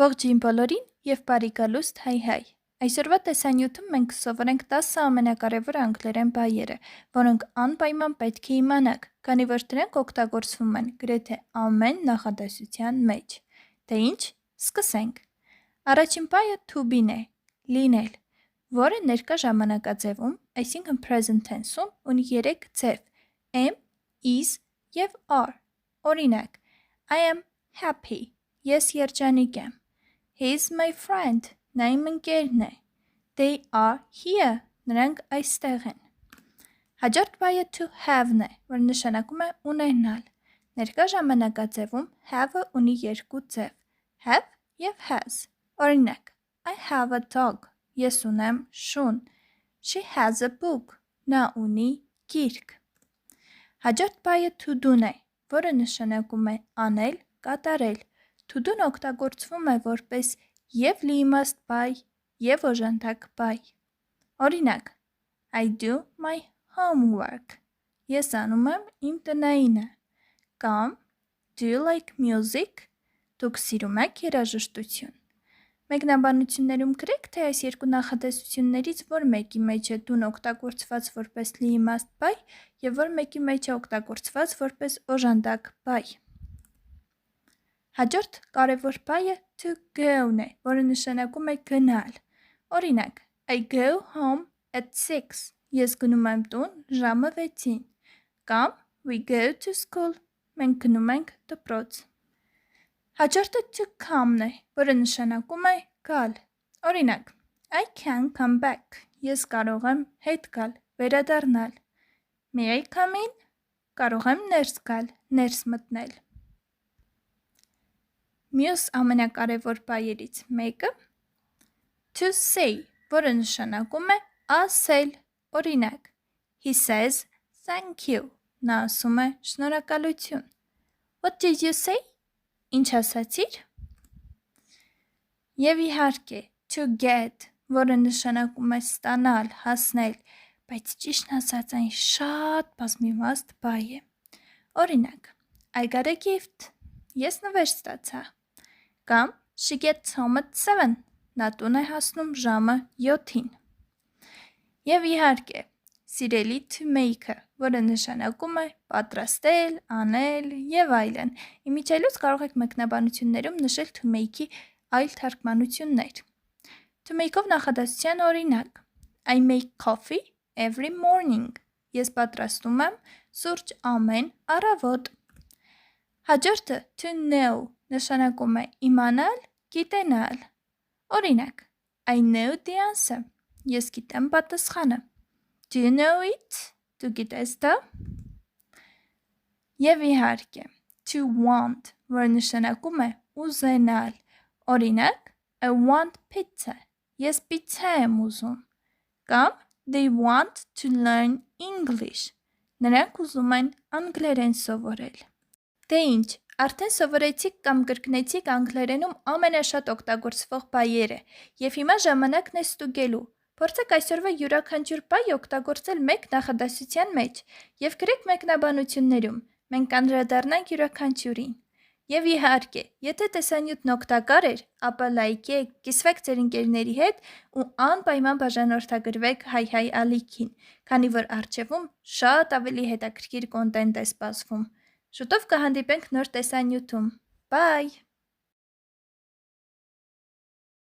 Ողջույն բոլորին և բարի գալուստ հայ։ Այսօրվա տեսանյութում մենք կսովորենք 10 ամենակարևոր անգլերեն բայերը, որոնք անպայման պետք է իմանաք, քանի որ դրանք օգտագործվում են գրեթե ամեն նախադասության մեջ։ Դե ինչ, սկսենք։ Առաջին բայը to be-ն է, լինել, որը ներկա ժամանակաձևում, այսինքն present tense-ում, ունի 3 ձև՝ am, is և are։ Օրինակ, I am happy, ես երջանիկ եմ։ He is my friend, նա իմ ընկերն է։ They are here, նրանք այստեղ են։ Հաջորդ բայը to have-ն է, որ նշանակում է ունենալ։ Ներկա ժամանակաձևում have-ը ունի 2 ձև՝ have և has։ Օրինակ, I have a dog, ես ունեմ շուն։ She has a book, նա ունի գիրք։ Հաջորդ բայը to do-ն է, որը նշանակում է անել, կատարել։ To do-ն օգտագործվում է որպես և լիիմաստ բայ, և օժանդակ բայ։ Օրինակ, I do my homework, ես անում եմ իմ տնայինը։ Կամ do you like music, դուք սիրում եք երաժշտություն։ Մեկնաբանություններում գրեք, թե այս երկու նախադասություններից որ մեկի մեջ է do-ն օգտագործված որպես լիիմաստ բայ և որ մեկի մեջ է օգտագործված որպես օժանդակ բայ։ Հաջորդ կարևոր բայը to go-ն է, որը նշանակում է գնալ։ Օրինակ, I go home at 6, ես գնում եմ տուն ժամը 6-ին։ Կամ we go to school, մենք գնում ենք դպրոց։ Հաջորդը to come-ն է, որը նշանակում է գալ։ Օրինակ, I can come back, ես կարող եմ հետ գալ, վերադառնալ։ May I come in, կարող եմ ներս գալ, ներս մտնել։ Մյուս ամենակարևոր բայերից մեկը to say, որը նշանակում է ասել։ Օրինակ, he says thank you, նա ասում է շնորհակալություն։ What did you say? Ինչ ասացիր։ Եվ իհարկե, to get, որը նշանակում է ստանալ, հասնել, բայց ճիշտն ասած այն շատ բազմիվաստ բայ է։ Օրինակ, I got a gift, ես նվեր ստացա։ Կամ she gets home at 7, նա տուն է հասնում ժամը 7-ին։ Եվ իհարկե, սիրելի to make-ը, որը նշանակում է պատրաստել, անել և այլն։ Իմիջիայլոց կարող եք մեկնաբանություններում նշել to make-ի այլ թարգմանություններ։ To make-ով նախադասության օրինակ, I make coffee every morning, ես պատրաստում եմ սուրճ ամեն առավոտ։ Հաջորդը to know նշանակում է իմանալ, գիտենալ։ Օրինակ, I know the answer, ես գիտեմ պատասխանը։ Do you know it, դու գիտես դա։ Եվ իհարկե, to want, որը նշանակում է ուզենալ։ Օրինակ, I want pizza, ես պիցցա եմ ուզում։ Կամ they want to learn English, նրանք ուզում են անգլերեն սովորել։ Դե ինչ, արդեն սովորեցիք կամ կրկնեցիք անգլերենում ամենաշատ օգտագործվող բայերը և հիմա ժամանակն է ստուգելու։ Փորձեք այսօրվա յուրաքանչյուր բայ օգտագործել մեկ նախադասության մեջ և գրեք մեկնաբանություններում, մենք կանդրադառնանք յուրաքանչյուրին։ Եվ իհարկե, եթե տեսանյութն օգտակար էր, ապա լայքեք, կիսվեք ձեր ընկերների հետ ու անպայման բաժանորդագրվեք Հայ ալիքին, քանի որ առջևում շատ ավելի հետաքրքիր կոնտենտ է սպասվում։ Շուտով կհանդիպենք նոր տեսանյութում։ Bye!